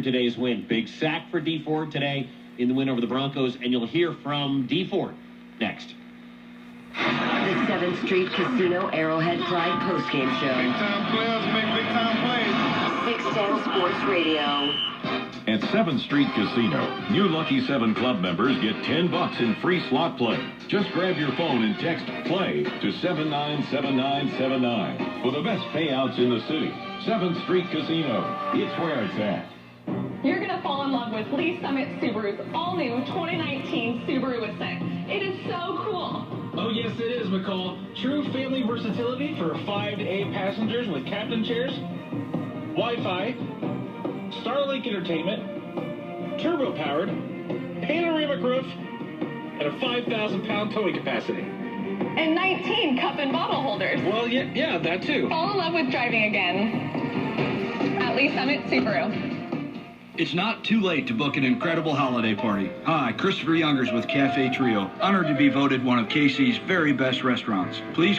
Today's win. Big sack for D Ford today in the win over the Broncos, and you'll hear from D Ford next. The 7th Street Casino Arrowhead Pride postgame show. Big time players make big time plays. 610 Sports Radio. At 7th Street Casino, new Lucky 7 Club members get $10 in free slot play. Just grab your phone and text PLAY to 797979 for the best payouts in the city. 7th Street Casino. It's where it's at. You're going to fall in love with Lee Summit Subaru's all-new 2019 Subaru Ascent. It is so cool. Oh, yes, it is, McCall. True family versatility for 5 to 8 passengers with captain chairs, Wi-Fi, Starlink entertainment, turbo-powered, panoramic roof, and a 5,000-pound towing capacity. And 19 cup and bottle holders. Well, yeah, that too. Fall in love with driving again at Lee Summit Subaru. It's not too late to book an incredible holiday party. Hi, Christopher Youngers with Cafe Trio. Honored to be voted one of KC's very best restaurants. Please